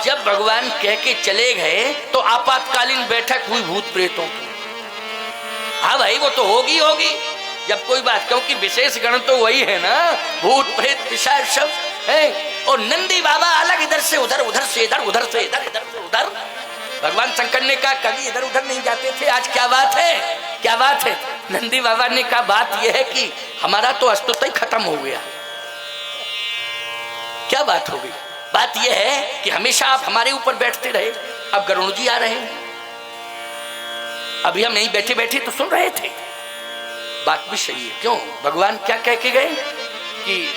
जब भगवान कह के चले गए तो आपातकालीन बैठक हुई भूत प्रेतों की। हाँ भाई, वो तो होगी होगी जब कोई बात, क्योंकि विशेष गण तो वही है ना, भूत प्रेत पिशाच सब है। और नंदी बाबा अलग, इधर से उधर, उधर से इधर, उधर से इधर, इधर से उधर। भगवान शंकर ने कहा कभी इधर उधर नहीं जाते थे, आज क्या बात है, क्या बात है। नंदी बाबा ने कहा बात यह है कि हमारा तो अस्तित्व ही खत्म हो गया। क्या बात हो गई? बात यह है कि हमेशा आप हमारे ऊपर बैठते रहे, अब गरुड़ जी आ रहे हैं। अभी हम नहीं बैठे बैठे तो सुन रहे थे, बात भी सही है। क्यों? भगवान क्या कह के गए कि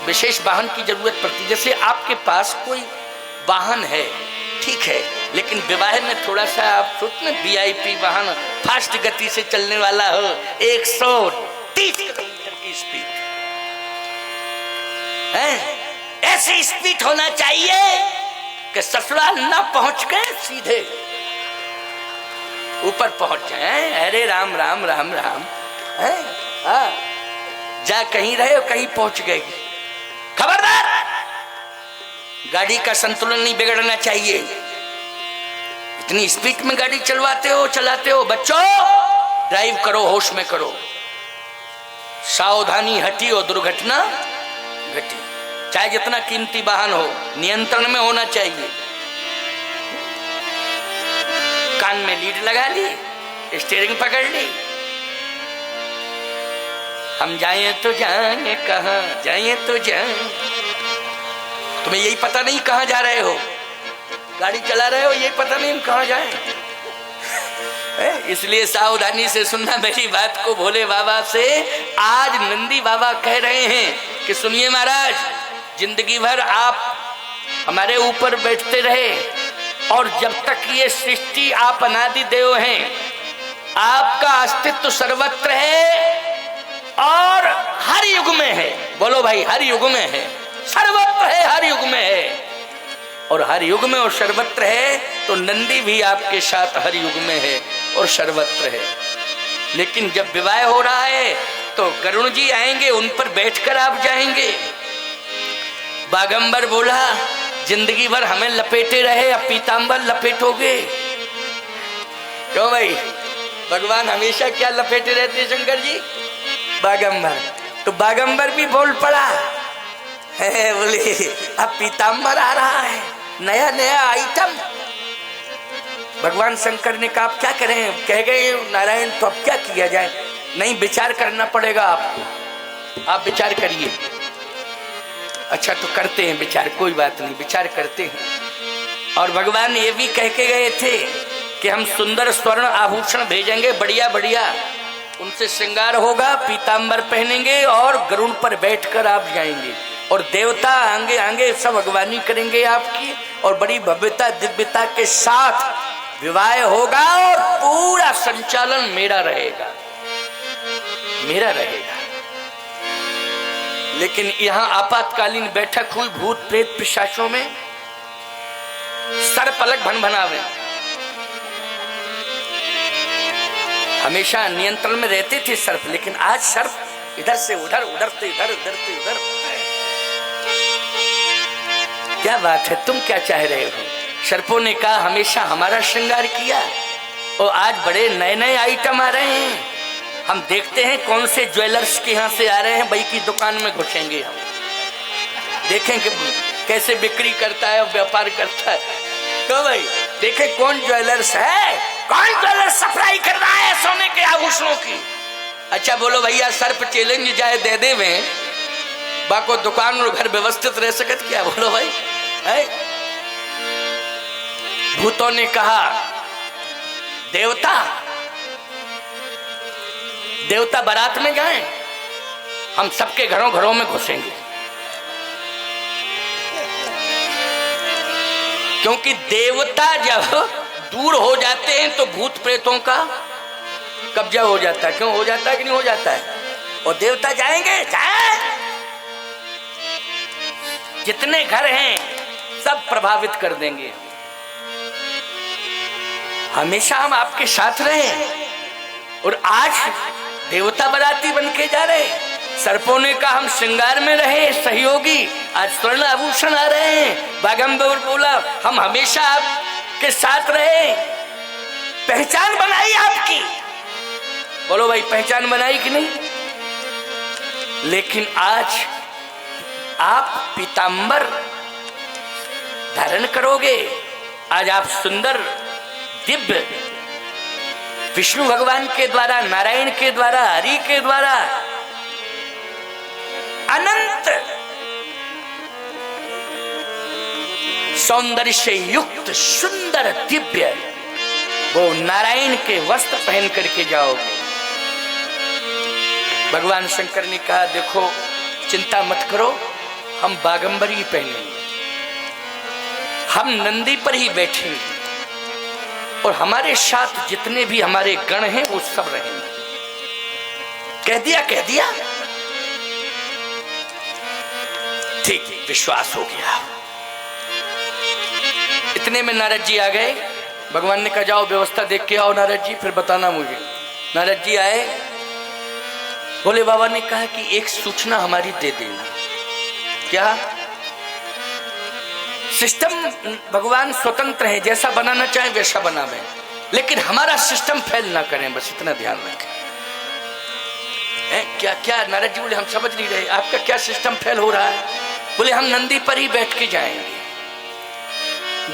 विशेष वाहन की जरूरत पड़ती। जैसे आपके पास कोई वाहन है, ठीक है, लेकिन विवाह में थोड़ा सा आप सोचना, वीआईपी वाहन फास्ट गति से चलने वाला हो, 130 किलोमीटर की स्पीड है, ऐसी स्पीड होना चाहिए कि ससुराल न पहुंच के सीधे ऊपर पहुंच जाए। अरे राम राम राम राम है, जा कहीं रहे हो कहीं पहुंच गए। खबरदार, गाड़ी का संतुलन नहीं बिगड़ना चाहिए। इतनी स्पीड में गाड़ी चलाते हो। बच्चों, ड्राइव करो, होश में करो। सावधानी हटी और दुर्घटना घटी। चाहे जितना कीमती वाहन हो, नियंत्रण में होना चाहिए। कान में लीड लगा ली, स्टीयरिंग पकड़ ली। हम जाएं तो जाएं कहां, जाएं तो जाएं। तुम्हें यही पता नहीं कहां जा रहे हो, गाड़ी चला रहे हो, यही पता नहीं हम कहां जाएं। इसलिए सावधानी से सुनना मेरी बात को भोले बाबा से। आज नंदी बाबा कह रहे हैं कि सुनिए महाराज, जिंदगी भर आप हमारे ऊपर बैठते रहे और जब तक ये सृष्टि, आप अनादि देव हैं, आपका अस्तित्व सर्वत्र है और हर युग में है। बोलो भाई, हर युग में है, सर्वत्र है, हर युग में है। और हर युग में और सर्वत्र है तो नंदी भी आपके साथ हर युग में है और सर्वत्र है। लेकिन जब विवाह हो रहा है तो गरुड़ जी आएंगे, उन पर बैठकर आप जाएंगे। बागंबर बोला जिंदगी भर हमें लपेटे रहे, अब पीतांबर लपेटोगे। क्यों भाई, भगवान हमेशा क्या लपेटे रहते शंकर जी? बागंबर। तो बागंबर भी बोल पड़ा है, बोले अब पीतांबर आ रहा है, नया नया आइटम। भगवान शंकर ने कहा आप क्या करें, कह गए नारायण, तो अब क्या किया जाए? नहीं, विचार करना पड़ेगा आपको, आप विचार करिए। अच्छा तो करते हैं विचार, कोई बात नहीं, विचार करते हैं। और भगवान ये भी कह के गए थे कि हम सुंदर स्वर्ण आभूषण भेजेंगे, बढ़िया बढ़िया, उनसे श्रृंगार होगा, पीतांबर पहनेंगे और गरुड़ पर बैठकर आप जाएंगे। और देवता आगे आगे सब अगवानी करेंगे आपकी, और बड़ी भव्यता दिव्यता के साथ विवाह होगा और पूरा संचालन मेरा रहेगा, मेरा रहेगा। लेकिन यहां आपातकालीन बैठक हुई भूत प्रेत पिशाचों में, सर पलक भन भनावे। हमेशा नियंत्रण में रहते थे सर्प, लेकिन आज सर्प इधर से उधर, उधर से इधर, उधर से उधर। क्या बात है, तुम क्या चाह रहे हो? सर्पों ने कहा हमेशा हमारा श्रृंगार किया और आज बड़े नए नए आइटम आ रहे हैं। हम देखते हैं कौन से ज्वेलर्स के यहाँ से आ रहे हैं, भाई की दुकान में घुसेंगे, हम देखेंगे कैसे बिक्री करता है और व्यापार करता है। तो भाई देखे कौन ज्वेलर्स है, कौन ज्वेलर्स सप्लाई कर रहा है सोने के आभूषणों की। अच्छा बोलो भैया, सर्प चैलेंज जाए दे दे में बाको दुकान और घर व्यवस्थित रह सकत क्या? बोलो भाई है? भूतों ने कहा देवता बारात में गए, हम सबके घरों घरों में घुसेंगे, क्योंकि देवता जब दूर हो जाते हैं तो भूत प्रेतों का कब्जा हो जाता है। क्यों हो जाता है कि नहीं हो जाता है? और देवता जाएंगे, जाए जितने घर हैं सब प्रभावित कर देंगे। हमेशा हम आपके साथ रहे और आज देवता बराती बन के जा रहे, सर्पों ने कहा हम श्रृंगार में रहे सहयोगी, आज स्वर्ण आभूषण आ रहे हैं। बागंबर बोला हम हमेशा आपके साथ रहे, पहचान बनाई आपकी। बोलो भाई पहचान बनाई कि नहीं? लेकिन आज आप पीतांबर धारण करोगे, आज आप सुंदर दिव्य विष्णु भगवान के द्वारा, नारायण के द्वारा, हरि के द्वारा अनंत सौंदर्य से युक्त सुंदर दिव्य वो नारायण के वस्त्र पहन करके जाओगे। भगवान शंकर ने कहा देखो चिंता मत करो, हम बागंबर ही पहनेंगे, हम नंदी पर ही बैठेंगे और हमारे साथ जितने भी हमारे गण हैं वो सब रहेंगे। कह दिया ठीक, विश्वास हो गया। इतने में नारद जी आ गए। भगवान ने कहा जाओ व्यवस्था देख के आओ नारद जी, फिर बताना मुझे। नारद जी आए, भोले बाबा ने कहा कि एक सूचना हमारी दे देना। क्या? सिस्टम भगवान स्वतंत्र है, जैसा बनाना चाहे वैसा बनावे, लेकिन हमारा सिस्टम फेल ना करें, बस इतना ध्यान रखें। क्या नारद जी बोले हम समझ नहीं रहे, आपका क्या सिस्टम फेल हो रहा है? बोले हम नंदी पर ही बैठ के जाएंगे।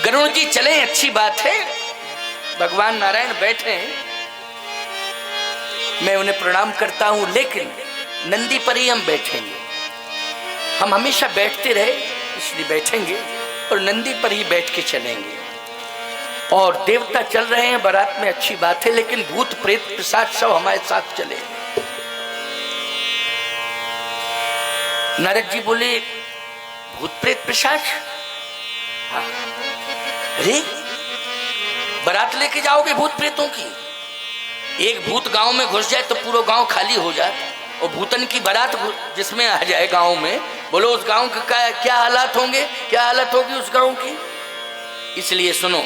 गरुड़ जी चले, अच्छी बात है, भगवान नारायण बैठे, मैं उन्हें प्रणाम करता हूं, लेकिन नंदी पर ही हम बैठेंगे। हम हमेशा बैठते रहे इसलिए बैठेंगे और नंदी पर ही बैठ के चलेंगे। और देवता चल रहे हैं बारात में, अच्छी बात है, लेकिन भूत प्रेत पिशाच सब हमारे साथ चले। नारद जी बोले भूत प्रेत पिशाच? हाँ। अरे बारात लेके जाओगे भूत प्रेतों की? एक भूत गांव में घुस जाए तो पूरा गांव खाली हो जाए, और भूतन की बारात जिसमें आ जाए गांव में, बोलो उस गांव के क्या हालात होंगे, क्या हालत होगी उस गांव की। इसलिए सुनो,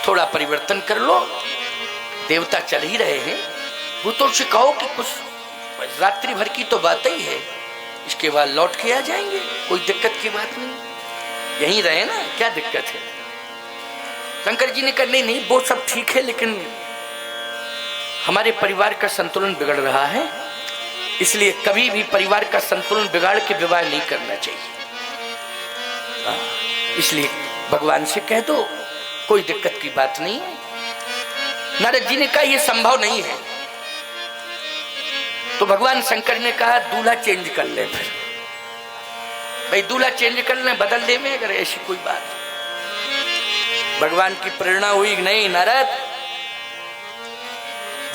थोड़ा परिवर्तन कर लो, देवता चल ही रहे हैं, भूतों से कहो कि कुछ रात्रि भर की तो बात ही है, इसके बाद लौट के आ जाएंगे, कोई दिक्कत की बात नहीं, यहीं रहे ना, क्या दिक्कत है। शंकर जी ने कहा नहीं वो सब ठीक है, लेकिन हमारे परिवार का संतुलन बिगड़ रहा है, इसलिए कभी भी परिवार का संतुलन बिगाड़ के विवाह नहीं करना चाहिए। इसलिए भगवान से कह दो, कोई दिक्कत की बात नहीं है। नारद जी ने कहा यह संभव नहीं है, तो भगवान शंकर ने कहा दूल्हा चेंज कर ले। फिर भाई दूल्हा चेंज कर ले, बदल दे में, अगर ऐसी कोई बात। भगवान की प्रेरणा हुई, नहीं नारद,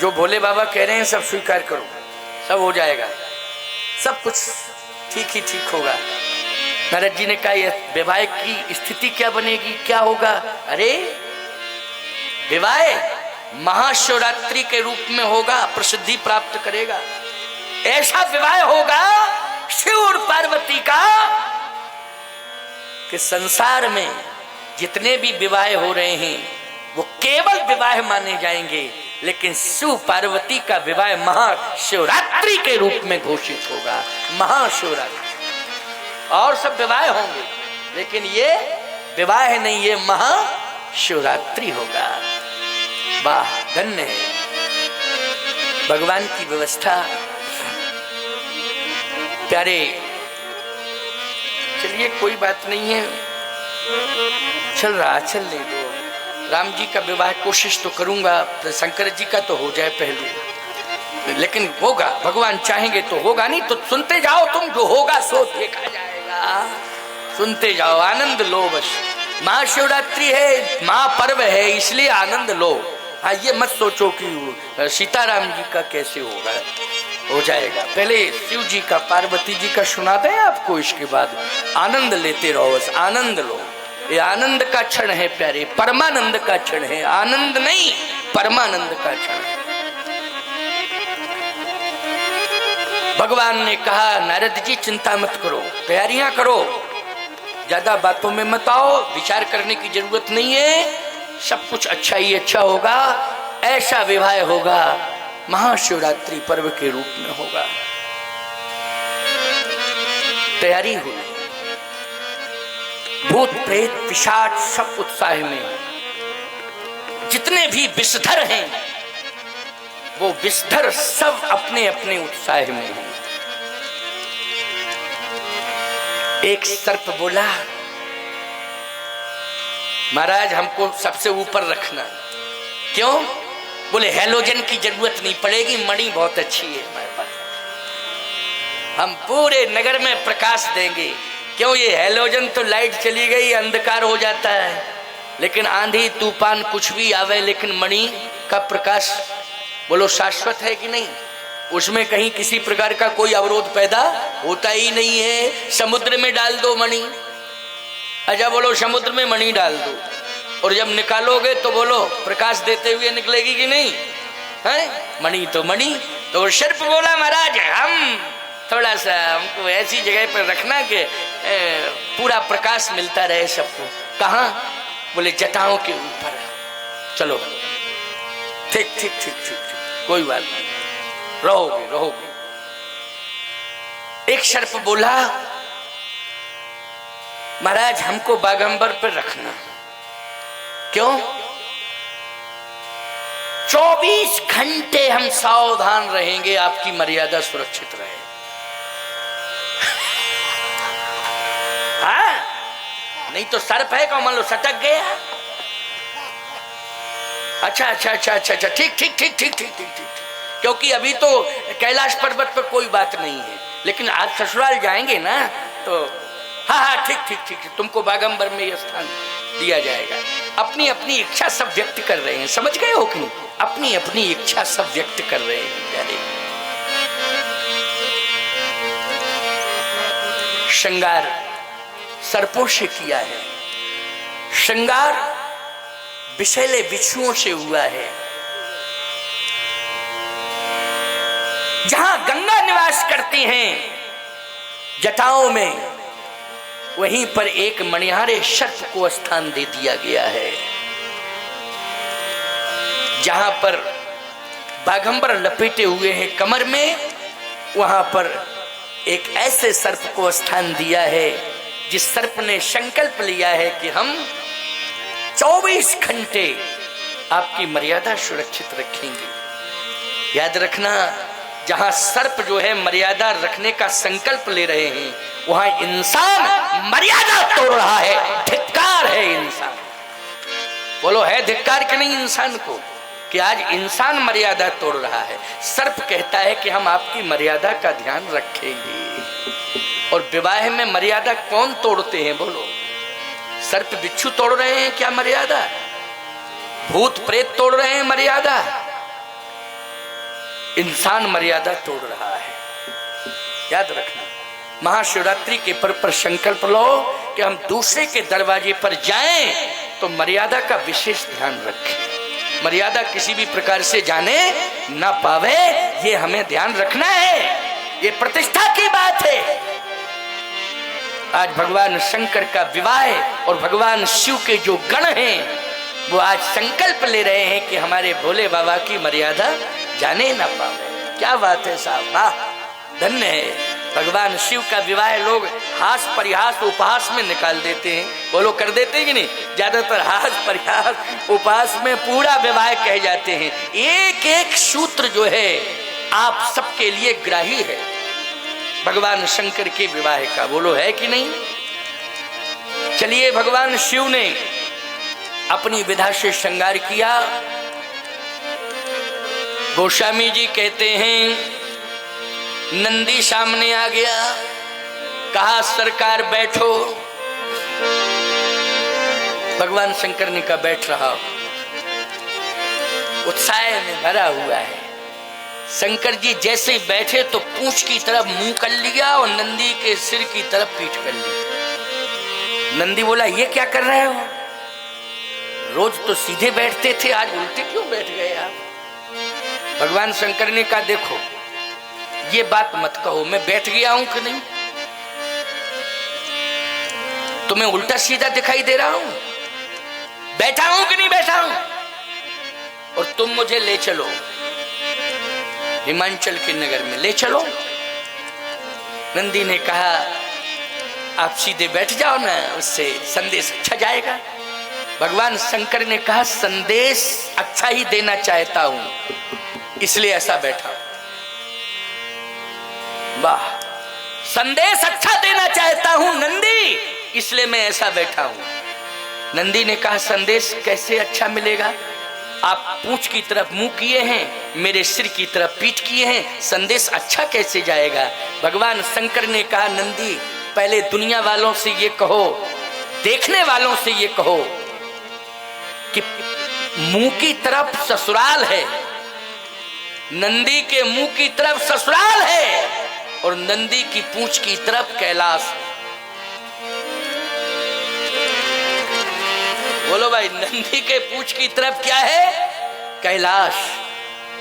जो भोले बाबा कह रहे हैं सब स्वीकार करो, सब हो जाएगा, सब कुछ ठीक ही ठीक होगा। नारद जी ने कहा यह विवाह की स्थिति क्या बनेगी, क्या होगा? अरे विवाह महाशिवरात्रि के रूप में होगा, प्रसिद्धि प्राप्त करेगा। ऐसा विवाह होगा शिव और पार्वती का कि संसार में जितने भी विवाह हो रहे हैं वो केवल विवाह माने जाएंगे, लेकिन शिव पार्वती का विवाह महाशिवरात्रि के रूप में घोषित होगा। महाशिवरात्रि, और सब विवाह होंगे, लेकिन ये विवाह नहीं, ये महाशिवरात्रि होगा। वाह, धन्य है भगवान की व्यवस्था। प्यारे, चलिए कोई बात नहीं है, चल रहा, चलने दो। राम जी का विवाह कोशिश तो करूंगा, तो शंकर जी का तो हो जाए पहले, लेकिन होगा, भगवान चाहेंगे तो होगा, नहीं तो सुनते जाओ तुम, जो होगा सो देखा जाएगा। सुनते जाओ, आनंद लो बस। महाशिवरात्रि है, महापर्व है, इसलिए आनंद लो। हाँ, ये मत सोचो कि सीताराम जी का कैसे होगा, हो जाएगा। पहले शिव जी का, पार्वती जी का सुना दें आपको, इसके बाद आनंद लेते रहो, बस आनंद लो। ये आनंद का क्षण है प्यारे, परमानंद का क्षण है, आनंद नहीं परमानंद का क्षण है। भगवान ने कहा नारद जी चिंता मत करो, तैयारियां करो, ज्यादा बातों में मत आओ, विचार करने की जरूरत नहीं है, सब कुछ अच्छा ही अच्छा होगा। ऐसा विवाह होगा, महाशिवरात्रि पर्व के रूप में होगा। तैयारी हुई। भूत प्रेत पिशाच सब उत्साह में, जितने भी विषधर हैं वो विषधर सब अपने अपने उत्साह में हैं। एक सर्प बोला, महाराज हमको सबसे ऊपर रखना। क्यों? बोले हैलोजन की जरूरत नहीं पड़ेगी, मणि बहुत अच्छी है हमारे पास, हम पूरे नगर में प्रकाश देंगे। क्यों? ये हैलोजन तो लाइट चली गई अंधकार हो जाता है, लेकिन आंधी तूफान कुछ भी आवे, लेकिन मणि का प्रकाश बोलो शाश्वत है कि नहीं? उसमें कहीं किसी प्रकार का कोई अवरोध पैदा होता ही नहीं है। समुद्र में डाल दो मणि, अच्छा बोलो समुद्र में मणि डाल दो, और जब निकालोगे तो बोलो प्रकाश देते हुए निकलेगी कि नहीं है? मणि तो मणि। तो सर्प बोला, महाराज हम थोड़ा सा हमको ऐसी जगह पर रखना कि पूरा प्रकाश मिलता रहे सबको। कहाँ? बोले जटाओं के ऊपर। चलो ठीक ठीक ठीक ठीक, कोई बात नहीं, रहोगे रहोगे। एक सर्प बोला, महाराज हमको बागंबर पर रखना। क्यों? 24 घंटे हम सावधान रहेंगे, आपकी मर्यादा सुरक्षित रहे। हाँ? नहीं तो सर्प है को मान लो सटक गया। अच्छा अच्छा अच्छा अच्छा अच्छा, ठीक ठीक ठीक ठीक ठीक ठीक ठीक, क्योंकि अभी तो कैलाश पर्वत पर कोई बात नहीं है, लेकिन आज ससुराल जाएंगे ना तो हाँ हाँ ठीक ठीक ठीक, तुमको बागंबर में यह स्थान दिया जाएगा। अपनी अपनी इच्छा सब व्यक्त कर रहे हैं, समझ गए हो कि नहीं? अपनी अपनी इच्छा सब व्यक्त कर रहे हैं प्यारे। श्रृंगार सर्पों से किया है, श्रृंगार विषैले बिच्छुओं से हुआ है। जहां गंगा निवास करती हैं जटाओं में, वहीं पर एक मणिहारे सर्प को स्थान दे दिया गया है। जहां पर बागंबर लपेटे हुए हैं कमर में, वहां पर एक ऐसे सर्प को स्थान दिया है जिस सर्प ने संकल्प लिया है कि हम 24 घंटे आपकी मर्यादा सुरक्षित रखेंगे। याद रखना, जहां सर्प जो है मर्यादा रखने का संकल्प ले रहे हैं, वहां इंसान मर्यादा तोड़ रहा है। धिक्कार है इंसान। बोलो है धिक्कार कि नहीं इंसान को, कि आज इंसान मर्यादा तोड़ रहा है। सर्प कहता है कि हम आपकी मर्यादा का ध्यान रखेंगे। और विवाह में मर्यादा कौन तोड़ते हैं? बोलो सर्प बिच्छू तोड़ रहे हैं क्या मर्यादा? भूत प्रेत तोड़ रहे हैं मर्यादा? इंसान मर्यादा तोड़ रहा है। याद रखना, महाशिवरात्रि के पर्व पर संकल्प लो कि हम दूसरे के दरवाजे पर जाएं तो मर्यादा का विशेष ध्यान रखें। मर्यादा किसी भी प्रकार से जाने ना पावे, ये हमें ध्यान रखना है। ये प्रतिष्ठा की बात है। आज भगवान शंकर का विवाह है और भगवान शिव के जो गण हैं वो आज संकल्प ले रहे हैं कि हमारे भोले बाबा की मर्यादा जाने ना पावे। क्या बात है साहब, वाह, धन्य है। भगवान शिव का विवाह लोग हास परिहास उपहास में निकाल देते हैं। बोलो कर देते हैं कि नहीं? ज्यादातर हास परिहास उपहास में पूरा विवाह कह जाते हैं। एक एक सूत्र जो है आप सबके लिए ग्राही है भगवान शंकर के विवाह का। बोलो है कि नहीं? चलिए, भगवान शिव ने अपनी विधा से श्रृंगार किया। गोस्वामी जी कहते हैं नंदी सामने आ गया, कहा सरकार बैठो। भगवान शंकर ने कहा बैठ रहा। उत्साह में भरा हुआ है। शंकर जी जैसे ही बैठे तो पूंछ की तरफ मुंह कर लिया और नंदी के सिर की तरफ पीठ कर ली। नंदी बोला ये क्या कर रहे हो? रोज तो सीधे बैठते थे, आज उल्टे क्यों बैठ गए आप? भगवान शंकर ने कहा देखो ये बात मत कहो, मैं बैठ गया हूं कि नहीं? तुम्हें उल्टा सीधा दिखाई दे रहा हूं? बैठा हूं कि नहीं बैठा हूं? और तुम मुझे ले चलो हिमाचल के नगर में, ले चलो। नंदी ने कहा आप सीधे बैठ जाओ ना, उससे संदेश अच्छा जाएगा। भगवान शंकर ने कहा संदेश अच्छा ही देना चाहता हूं इसलिए ऐसा बैठा। वाह, संदेश अच्छा देना चाहता हूं नंदी, इसलिए मैं ऐसा बैठा हूं। नंदी ने कहा संदेश कैसे अच्छा मिलेगा? आप पूंछ की तरफ मुंह किए हैं, मेरे सिर की तरफ पीठ किए हैं, संदेश अच्छा कैसे जाएगा? भगवान शंकर ने कहा नंदी पहले दुनिया वालों से ये कहो, देखने वालों से ये कहो कि मुंह की तरफ ससुराल है, नंदी के मुंह की तरफ ससुराल है और नंदी की पूंछ की तरफ कैलाश। बोलो भाई, नंदी के पूंछ की तरफ क्या है? कैलाश,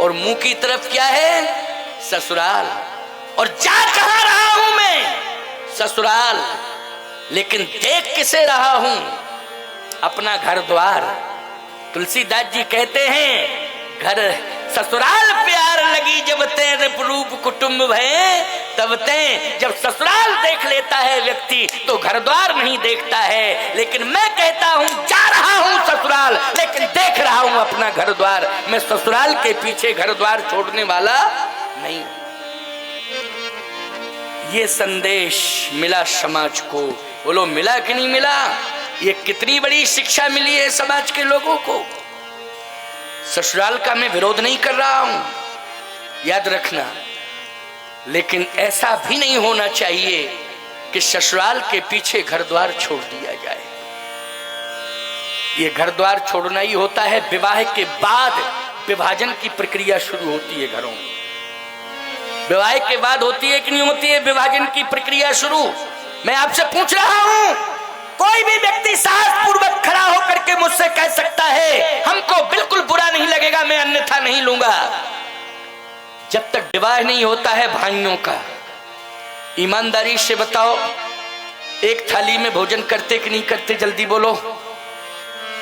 और मुंह की तरफ क्या है? ससुराल। और जा कहां रहा हूं मैं? ससुराल। लेकिन देख किसे रहा हूं? अपना घर द्वार। तुलसीदास जी कहते हैं घर ससुराल प्यार लगी जब तेरे रूप कुटुंब भये तब ते। जब ससुराल देख लेता है व्यक्ति तो घर द्वार नहीं देखता है। लेकिन मैं कहता हूं जा रहा हूं ससुराल, लेकिन देख रहा हूं अपना घर द्वार। मैं ससुराल के पीछे घर द्वार छोड़ने वाला नहीं। ये संदेश मिला समाज को। बोलो मिला कि नहीं मिला? ये कितनी बड़ी शिक्षा मिली है समाज के लोगों को। ससुराल का मैं विरोध नहीं कर रहा हूं, याद रखना, लेकिन ऐसा भी नहीं होना चाहिए कि ससुराल के पीछे घर द्वार छोड़ दिया जाए। ये घर द्वार छोड़ना ही होता है। विवाह के बाद विभाजन की प्रक्रिया शुरू होती है घरों में। विवाह के बाद होती है कि नहीं होती है विभाजन की प्रक्रिया शुरू? मैं आपसे पूछ रहा हूं, कोई भी व्यक्ति साहस पूर्वक खड़ा होकर के मुझसे कह सकता है हमको बिल्कुल बुरा नहीं लगेगा, मैं अन्यथा नहीं लूंगा। जब तक विवाह नहीं होता है भाइयों का, ईमानदारी से बताओ एक थाली में भोजन करते कि नहीं करते? जल्दी बोलो,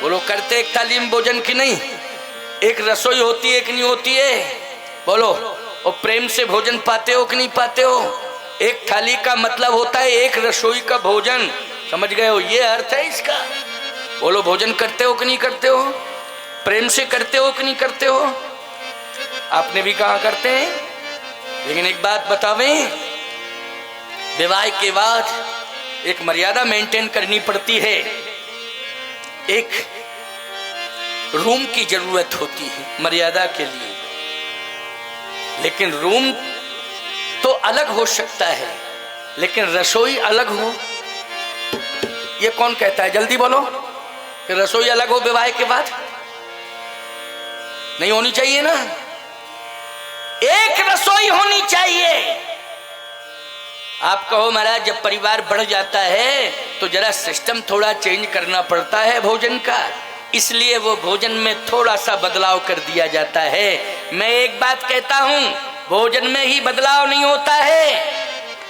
बोलो करते एक थाली में भोजन की नहीं? एक रसोई होती है कि नहीं होती है? बोलो, और प्रेम से भोजन पाते हो कि नहीं पाते हो? एक थाली का मतलब होता है एक रसोई का भोजन, समझ गए हो? ये अर्थ है इसका। बोलो भोजन करते हो कि नहीं करते हो? प्रेम से करते हो कि नहीं करते हो? आपने भी कहा करते हैं। लेकिन एक बात बतावें, विवाह के बाद एक मर्यादा मेंटेन करनी पड़ती है। एक रूम की जरूरत होती है मर्यादा के लिए। लेकिन रूम तो अलग हो सकता है, लेकिन रसोई अलग हो, ये कौन कहता है? जल्दी बोलो कि रसोई अलग हो विवाह के बाद? नहीं होनी चाहिए ना। एक रसोई होनी चाहिए। आप कहो महाराज जब परिवार बढ़ जाता है तो जरा सिस्टम थोड़ा चेंज करना पड़ता है भोजन का, इसलिए वो भोजन में थोड़ा सा बदलाव कर दिया जाता है। मैं एक बात कहता हूं, भोजन में ही बदलाव नहीं होता है,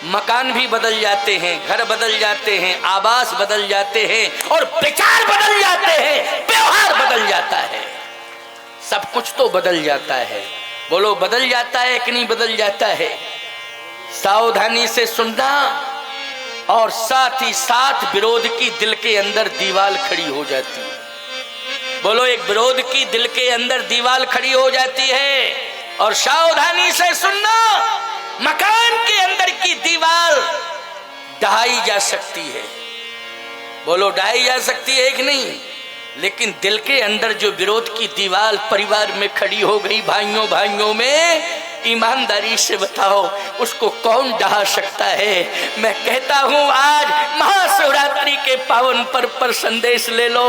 मकान भी बदल जाते हैं, घर बदल जाते हैं, आवास बदल जाते हैं और विचार बदल जाते हैं, व्यवहार बदल जाता है, सब कुछ तो बदल जाता है। बोलो बदल जाता है कि नहीं बदल जाता है? सावधानी से सुनना, और साथ ही साथ विरोध की दिल के अंदर दीवार खड़ी हो जाती है। बोलो एक विरोध की दिल के अंदर दीवार खड़ी हो जाती है। और सावधानी से सुनना, मकान के अंदर की दीवार ढहाई जा सकती है। बोलो ढहाई जा सकती है कि नहीं? लेकिन दिल के अंदर जो विरोध की दीवार परिवार में खड़ी हो गई भाइयों भाइयों में, ईमानदारी से बताओ उसको कौन ढहा सकता है? मैं कहता हूं आज महाशिवरात्रि के पावन पर्व पर संदेश ले लो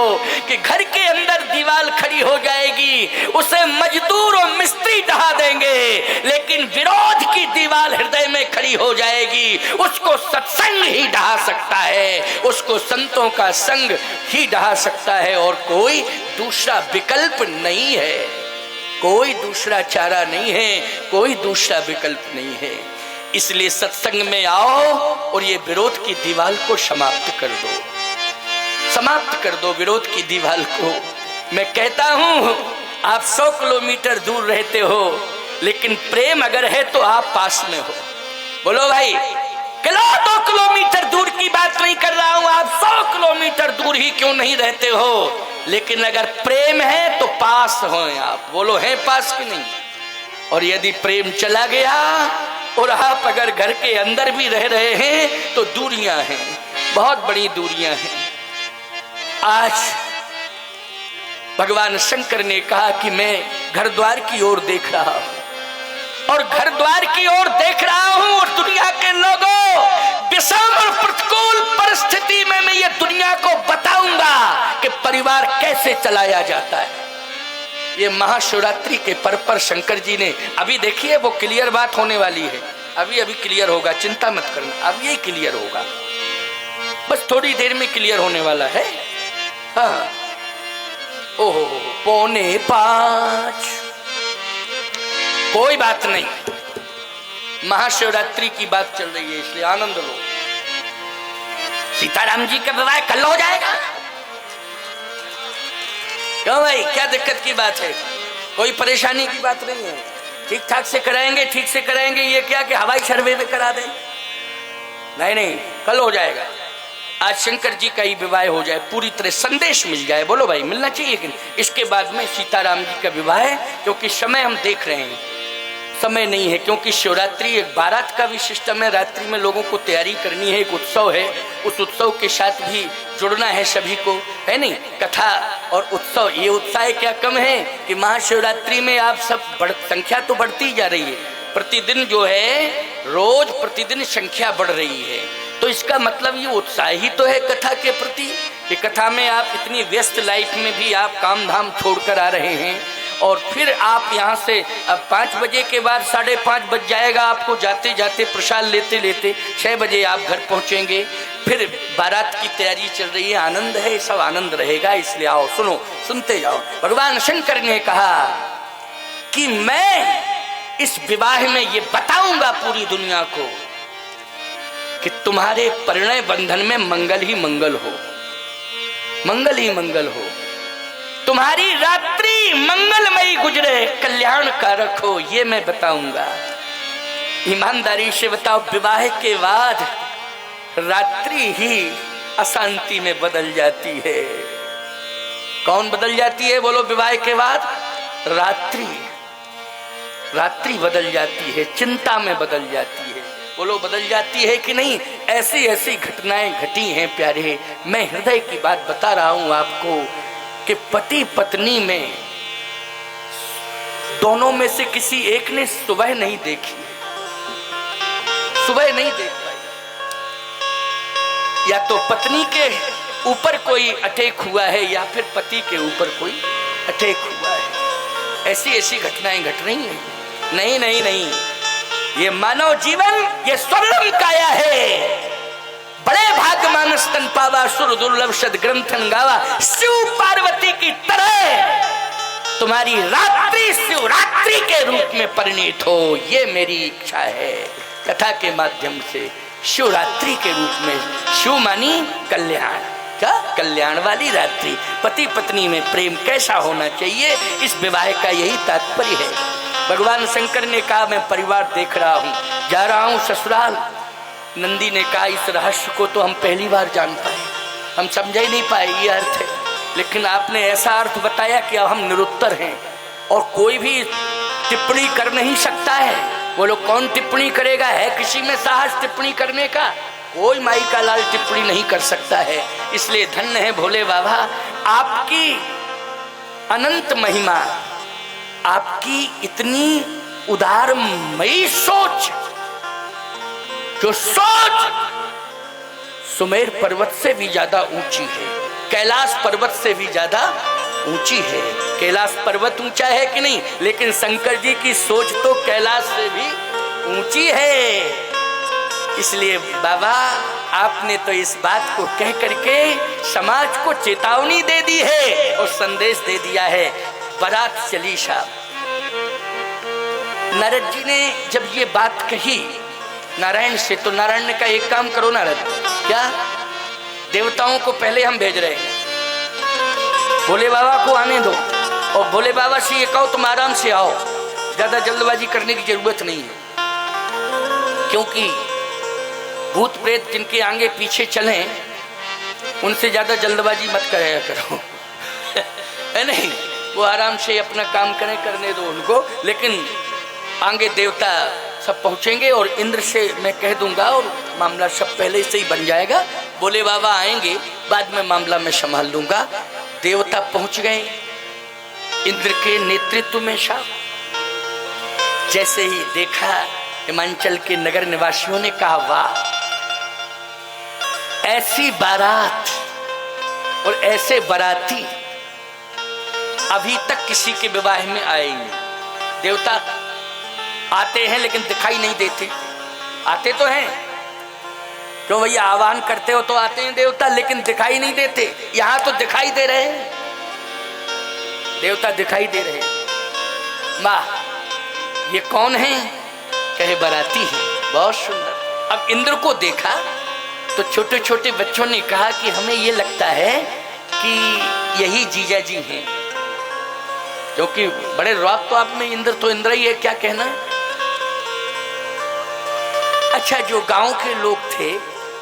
कि घर के अंदर दीवार खड़ी हो जाएगी, उसे मजदूर और मिस्त्री ढहा देंगे, लेकिन विरोध की दीवार हृदय में खड़ी हो जाएगी, उसको सत्संग ही ढहा सकता है, उसको संतों का संग ही ढहा सकता है, और कोई दूसरा विकल्प नहीं है, कोई दूसरा चारा नहीं है, कोई दूसरा विकल्प नहीं है। इसलिए सत्संग में आओ और ये विरोध की दीवार को समाप्त कर दो, समाप्त कर दो विरोध की दीवार को। मैं कहता हूं आप 100 किलोमीटर दूर रहते हो, लेकिन प्रेम अगर है तो आप पास में हो। बोलो भाई, 2 किलोमीटर दूर की बात बात नहीं कर रहा हूं, आप 100 किलोमीटर दूर ही क्यों नहीं रहते हो, लेकिन अगर प्रेम है तो पास हो आप। बोलो है पास कि नहीं? और यदि प्रेम चला गया और आप अगर घर के अंदर भी रह रहे हैं तो दूरियां हैं, बहुत बड़ी दूरियां हैं। आज भगवान शंकर ने कहा कि मैं घर द्वार की ओर देख रहा हूं और घर द्वार की ओर देख रहा हूं और दुनिया के लोगों, विषम और प्रतिकूल परिस्थिति में मैं ये दुनिया को बताऊंगा कि परिवार कैसे चलाया जाता है। ये महाशिवरात्रि के पर्व पर शंकर जी ने, अभी देखिए वो क्लियर बात होने वाली है, अभी अभी क्लियर होगा, चिंता मत करना, अब ये क्लियर होगा, बस थोड़ी देर में क्लियर होने वाला है। हाँ, ओहो 4:45, कोई बात नहीं, महाशिवरात्रि की बात चल रही है इसलिए आनंद लो। सीताराम जी का विवाह कल हो जाएगा, क्यों भाई, क्या दिक्कत की बात है? कोई परेशानी की बात नहीं है, ठीक ठाक से कराएंगे, ठीक से कराएंगे। ये क्या कि हवाई सर्वे में करा दें? नहीं नहीं, कल हो जाएगा। आज शंकर जी का ही विवाह हो जाए, पूरी तरह संदेश मिल जाए। बोलो भाई, मिलना चाहिए कि नहीं? इसके बाद में सीताराम जी का विवाह है, क्योंकि समय हम देख रहे हैं, समय नहीं है, क्योंकि शिवरात्रि एक बारात का भी सिस्टम है, रात्रि में लोगों को तैयारी करनी है, एक उत्सव है, उस उत्सव के साथ भी जुड़ना है सभी को, है नहीं? कथा और उत्सव, ये उत्साह क्या कम है कि महाशिवरात्रि में आप सब संख्या तो बढ़ती जा रही है, प्रतिदिन जो है रोज प्रतिदिन संख्या बढ़ रही है, तो इसका मतलब ये उत्साह ही तो है कथा के प्रति कि कथा में आप इतनी व्यस्त लाइफ में भी आप काम धाम छोड़कर आ रहे हैं और फिर आप यहाँ से अब 5 बजे के बाद 5:30 बज जाएगा, आपको जाते जाते प्रसाद लेते लेते 6 बजे आप घर पहुँचेंगे, फिर बारात की तैयारी चल रही है, आनंद है, सब आनंद रहेगा। इसलिए आओ सुनो, सुनते जाओ। भगवान शंकर ने कहा कि मैं इस विवाह में ये बताऊंगा पूरी दुनिया को कि तुम्हारे परिणय बंधन में मंगल ही मंगल हो, मंगल ही मंगल हो, तुम्हारी रात्रि मंगलमयी गुजरे, कल्याण कारक हो, ये मैं बताऊंगा। ईमानदारी से बताओ, विवाह के बाद रात्रि ही अशांति में बदल जाती है। कौन बदल जाती है? बोलो, विवाह के बाद रात्रि, रात्रि बदल जाती है, चिंता में बदल जाती है। बोलो, बदल जाती है कि नहीं? ऐसी ऐसी घटनाएं घटी हैं प्यारे। मैं हृदय की बात बता रहा हूं आपको कि पति पत्नी में दोनों में से किसी एक ने सुबह नहीं देखी, सुबह नहीं देख पाई, या तो पत्नी के ऊपर कोई अटैक हुआ है या फिर पति के ऊपर कोई अटैक हुआ है। ऐसी ऐसी घटनाएं घट रही हैं। नहीं नहीं नहीं, ये मानव जीवन ये स्वर्णम काया है, बड़े भाग्य मानस तन पावा, सुर दुर्लभ सद ग्रंथन गावा। शिव पार्वती की तरह तुम्हारी रात्रि शिवरात्रि के रूप में परिणित हो, ये मेरी इच्छा है। कथा के माध्यम से शिवरात्रि के रूप में, शिव मानी कल्याण, क्या कल्याण वाली रात्रि, पति पत्नी में प्रेम कैसा होना चाहिए, इस विवाह का यही तात्पर्य है। भगवान शंकर ने कहा मैं परिवार देख रहा हूँ, जा रहा हूँ ससुराल। नंदी ने कहा इस रहस्य को तो हम पहली बार जान पाए, हम समझ ही नहीं पाए ये अर्थ है, लेकिन आपने ऐसा अर्थ बताया कि अब हम निरुत्तर हैं और कोई भी टिप्पणी कर नहीं सकता है। बोलो, कौन टिप्पणी करेगा? है किसी में साहस टिप्पणी करने का? कोई माई का लाल टिप्पणी नहीं कर सकता है। इसलिए धन्य है भोले बाबा, आपकी अनंत महिमा, आपकी इतनी उदारमयी सोच, जो सोच सुमेर पर्वत से भी ज्यादा ऊंची है, कैलाश पर्वत से भी ज्यादा ऊंची है। कैलाश पर्वत ऊंचा है कि नहीं, लेकिन शंकर जी की सोच तो कैलाश से भी ऊंची है। इसलिए बाबा, आपने तो इस बात को कह करके समाज को चेतावनी दे दी है और संदेश दे दिया है। बारात चली साहब, नारद जी ने जब ये बात कही नारायण से, तो नारायण ने कहा एक काम करो नारद, क्या देवताओं को पहले हम भेज रहे हैं, भोले बाबा को आने दो, और भोले बाबा से ये कहो तुम आराम से आओ, ज्यादा जल्दबाजी करने की जरूरत नहीं है, क्योंकि भूत प्रेत जिनके आगे पीछे चलें उनसे ज्यादा जल्दबाजी मत कराया करो है नहीं, वो आराम से अपना काम करें, करने दो उनको, लेकिन आगे देवता सब पहुंचेंगे और इंद्र से मैं कह दूंगा और मामला सब पहले से ही बन जाएगा। बोले बाबा आएंगे, बाद में मामला मैं संभाल लूंगा। देवता पहुंच गए इंद्र के नेतृत्व में। साहब जैसे ही देखा हिमांचल के नगर निवासियों ने कहा वाह, ऐसी बारात और ऐसे बाराती अभी तक किसी के विवाह में आए नहीं। देवता आते हैं लेकिन दिखाई नहीं देते, आते तो हैं, क्यों भैया आह्वान करते हो तो आते हैं देवता, लेकिन दिखाई नहीं देते। यहां तो दिखाई दे रहे हैं, देवता दिखाई दे रहे हैं। वाह ये कौन है? कहे बाराती है, बहुत सुंदर। अब इंद्र को देखा तो छोटे छोटे बच्चों ने कहा कि हमें ये लगता है कि यही जीजा जी हैं, क्योंकि बड़े रौब तो आप में, इंद्र तो इंद्र ही है, क्या कहना। अच्छा जो गांव के लोग थे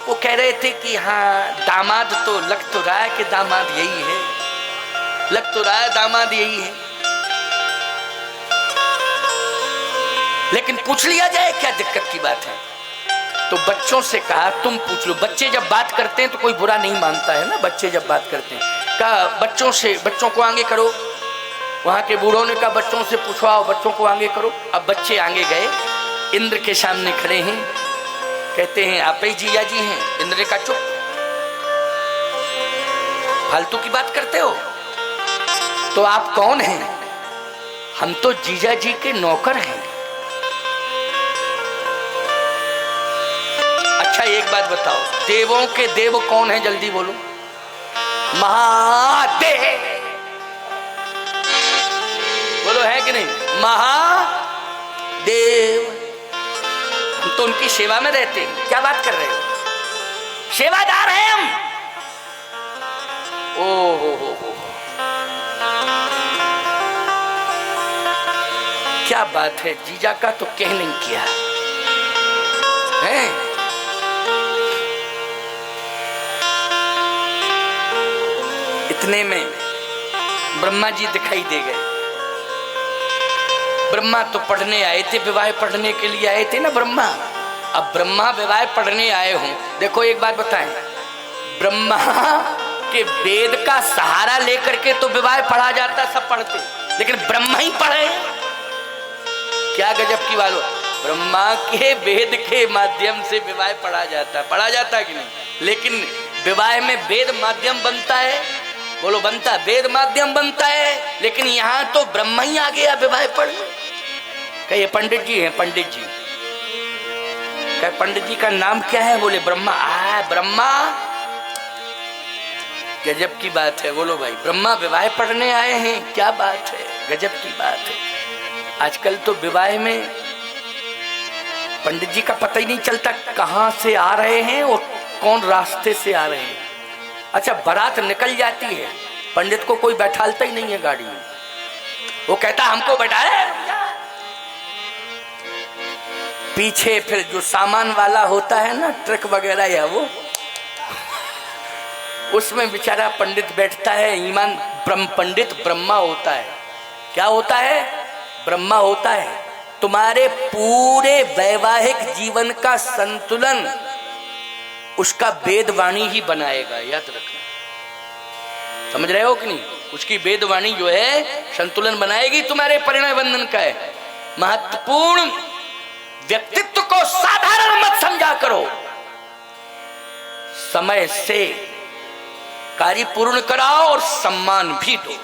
वो कह रहे थे कि हाँ दामाद तो लग तो रहा है कि दामाद यही है, लग तो रहा है दामाद यही है, लेकिन पूछ लिया जाए क्या दिक्कत की बात है। तो बच्चों से कहा तुम पूछ लो। बच्चे जब बात करते हैं तो कोई बुरा नहीं मानता है ना, बच्चे जब बात करते हैं। कहा बच्चों से, बच्चों को आगे करो। वहां के बूढ़ों ने कहा बच्चों से पूछवाओ, बच्चों को आगे करो। अब बच्चे आगे गए, इंद्र के सामने खड़े हैं, कहते हैं आप ही जीजा जी हैं। इंद्र ने कहा चुप, फालतू की बात करते हो, तो आप कौन हैं? हम तो जीजा जी के नौकर हैं। अच्छा एक बात बताओ, देवों के देव कौन है? जल्दी बोलो। महादेव बोलो, है कि नहीं? महादेव। हम तो उनकी सेवा में रहते हैं। क्या बात कर रहे हो? सेवादार हैं हम। ओ हो, क्या बात है, जीजा का तो कह नहीं किया है। इतने में ब्रह्मा जी दिखाई दे गए। ब्रह्मा तो पढ़ने आए थे, विवाह पढ़ने के लिए आए थे ना ब्रह्मा। अब ब्रह्मा विवाह पढ़ने आए हों। देखो एक बात बताएं, ब्रह्मा के वेद का सहारा लेकर के तो विवाह पढ़ा जाता, सब पढ़ते, लेकिन ब्रह्मा ही पढ़े। क्या गजब की बात हो, ब्रह्मा के वेद के माध्यम से विवाह पढ़ा जाता कि नहीं? लेकिन विवाह में वेद माध्यम बनता है, बोलो बनता, वेद माध्यम बनता है, लेकिन यहाँ तो ब्रह्मा ही आ गया विवाह पढ़ने। कहे पंडित जी हैं, पंडित जी। कहे पंडित जी का नाम क्या है? बोले ब्रह्मा। ब्रह्मा, गजब की बात है। बोलो भाई, ब्रह्मा विवाह पढ़ने आए हैं, क्या बात है, गजब की बात है। आजकल तो विवाह में पंडित जी का पता ही नहीं चलता कहां से आ रहे हैं और कौन रास्ते से आ रहे हैं। अच्छा बारात निकल जाती है, पंडित को कोई बैठालता ही नहीं है गाड़ी में, वो कहता हमको बैठाए। पीछे फिर जो सामान वाला होता है ना, ट्रक वगैरह, या वो उसमें बेचारा पंडित बैठता है। ईमान पंडित ब्रह्मा होता है। क्या होता है? ब्रह्मा होता है। तुम्हारे पूरे वैवाहिक जीवन का संतुलन उसका वेदवाणी ही बनाएगा, याद रखना। समझ रहे हो कि नहीं? उसकी वेदवाणी जो है संतुलन बनाएगी, तुम्हारे परिणय बंधन का है। महत्वपूर्ण व्यक्तित्व को साधारण मत समझा करो, समय से कार्य पूर्ण कराओ और सम्मान भी दो।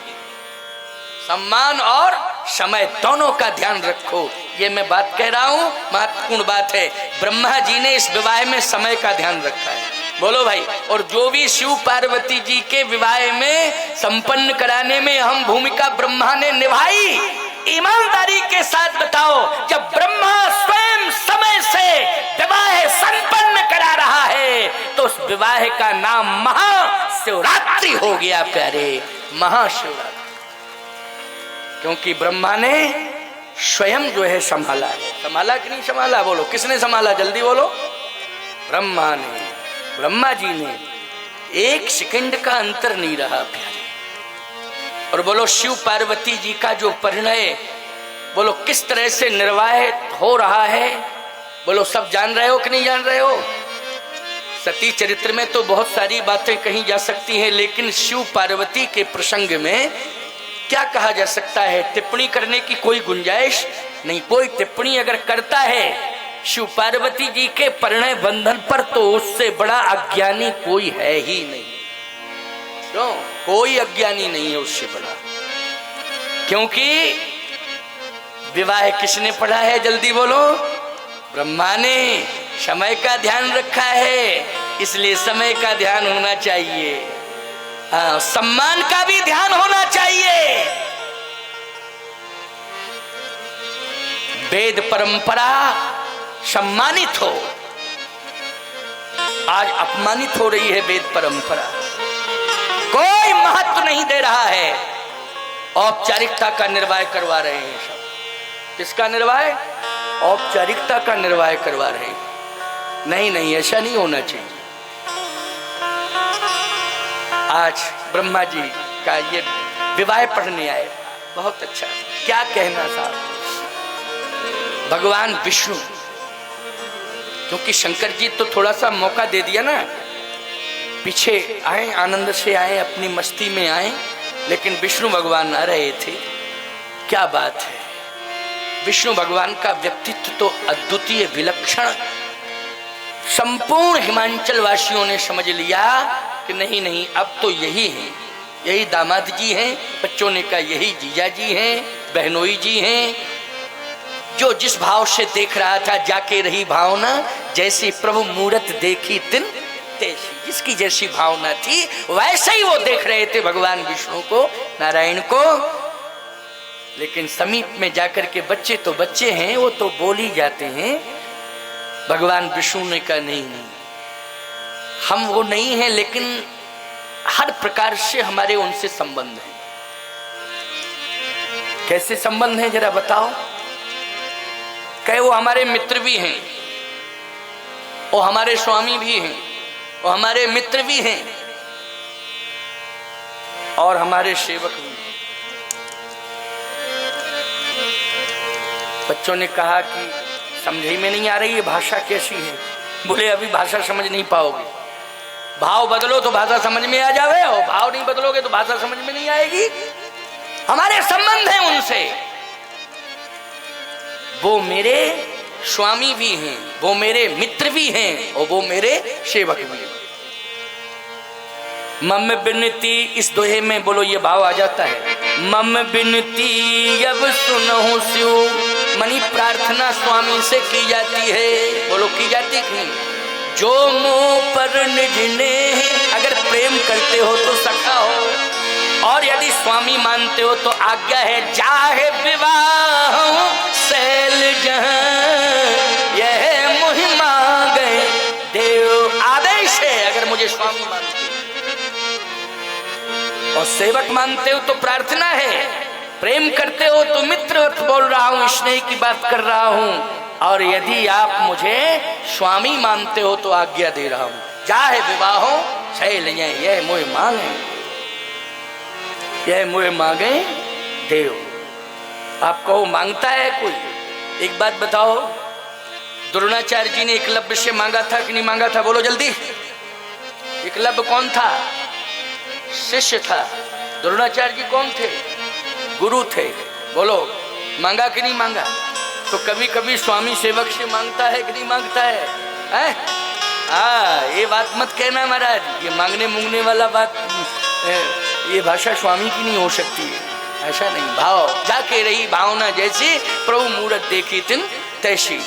सम्मान और समय दोनों का ध्यान रखो। ये मैं बात कह रहा हूं, महत्वपूर्ण बात है। ब्रह्मा जी ने इस विवाह में समय का ध्यान रखा है, बोलो भाई। और जो भी शिव पार्वती जी के विवाह में संपन्न कराने में अहम भूमिका ब्रह्मा ने निभाई, ईमानदारी के साथ बताओ, जब ब्रह्मा स्वयं समय से विवाह संपन्न करा रहा है तो उस विवाह का नाम महाशिवरात्रि हो गया प्यारे, महाशिवरात्रि। क्योंकि ब्रह्मा ने स्वयं जो है संभाला है। संभाला कि नहीं संभाला? बोलो किसने संभाला, जल्दी बोलो। ब्रह्मा जी ने एक सेकंड का अंतर नहीं रहा प्यारे। और बोलो शिव पार्वती जी का जो परिणय बोलो किस तरह से निर्वाह हो रहा है, बोलो सब जान रहे हो कि नहीं जान रहे हो? सती चरित्र में तो बहुत सारी बातें कही जा सकती हैं, लेकिन शिव पार्वती के प्रसंग में क्या कहा जा सकता है? टिप्पणी करने की कोई गुंजाइश नहीं। कोई टिप्पणी अगर करता है शिव पार्वती जी के परिणय बंधन पर तो उससे बड़ा अज्ञानी कोई है ही नहीं। क्यों? कोई अज्ञानी नहीं है उससे बड़ा। क्योंकि विवाह किसने पढ़ा है? जल्दी बोलो। ब्रह्मा ने। समय का ध्यान रखा है, इसलिए समय का ध्यान होना चाहिए। हाँ, सम्मान का भी ध्यान होना चाहिए। वेद परंपरा सम्मानित हो, आज अपमानित हो रही है वेद परंपरा। कोई महत्व नहीं दे रहा है, औपचारिकता का निर्वाह करवा रहे हैं सब। किसका निर्वाह? औपचारिकता का निर्वाह करवा रहे हैं। नहीं, ऐसा नहीं होना चाहिए। आज ब्रह्मा जी का ये विवाह पढ़ने आए, बहुत अच्छा। क्या कहना था भगवान विष्णु, क्योंकि शंकर जी तो थोड़ा सा मौका दे दिया ना, पीछे आए, आनंद से आए, अपनी मस्ती में आए, लेकिन विष्णु भगवान आ रहे थे। क्या बात है! विष्णु भगवान का व्यक्तित्व तो अद्वितीय, विलक्षण। संपूर्ण हिमांचल वासियों ने समझ लिया कि नहीं, अब तो यही है, यही दामाद जी हैं। बच्चों ने कहा यही जीजा जी हैं, बहनोई जी हैं। जो जिस भाव से देख रहा था, जाके रही भावना, जैसी प्रभु मूरत देखी तिन तैसी। जिसकी जैसी भावना थी वैसे ही वो देख रहे थे भगवान विष्णु को, नारायण को। लेकिन समीप में जाकर के बच्चे तो बच्चे हैं, वो तो बोल ही जाते हैं। भगवान विष्णु ने कहा नहीं, हम वो नहीं हैं, लेकिन हर प्रकार से हमारे उनसे संबंध है। कैसे संबंध है जरा बताओ? कहे वो हमारे मित्र भी हैं, वो हमारे स्वामी भी हैं, वो हमारे मित्र भी हैं और हमारे सेवक भी हैं। बच्चों ने कहा कि समझ में नहीं आ रही ये भाषा कैसी है। बोले अभी भाषा समझ नहीं पाओगे, भाव बदलो तो भाषा समझ में आ जावे, और भाव नहीं बदलोगे तो भाषा समझ में नहीं आएगी। हमारे संबंध है उनसे, वो मेरे स्वामी भी हैं, वो मेरे मित्र भी हैं और वो मेरे सेवक भी हैं। मम बिनती, इस दोहे में बोलो ये भाव आ जाता है। मम बिनती अब सुनहु शिव, मनी प्रार्थना स्वामी से की जाती है। बोलो की जाती कि नहीं? जो मुँह पर निज ने, अगर प्रेम करते हो तो सखा हो, और यदि स्वामी मानते हो तो आज्ञा है जाहे विवाह सैल जहां, यह मुहि मांगे देव। आदेश है, अगर मुझे स्वामी मानते और सेवक मानते हो तो प्रार्थना है, प्रेम करते हो तो मित्र बोल रहा हूं, स्नेह की बात कर रहा हूं, और यदि आप मुझे स्वामी मानते हो तो आज्ञा दे रहा हूं। चाहे विवाहो शैल यह मोह मांगे, यह मोह मांगे देव। आपको मांगता है कोई? एक बात बताओ, द्रोणाचार्य जी ने एकलव्य से मांगा था कि नहीं मांगा था? बोलो जल्दी। एकलव्य कौन था? शिष्य था। द्रोणाचार्य जी कौन थे? गुरु थे। बोलो मांगा कि नहीं मांगा? तो कभी कभी स्वामी सेवक से मांगता है कि नहीं मांगता है? ये बात मत कहना महाराज, ये मांगने मुंगने वाला बात, ये भाषा स्वामी की नहीं हो सकती है। ऐसा नहीं, भाव जाके रही भावना जैसी, प्रभु मूरत देखी तिन तैसी।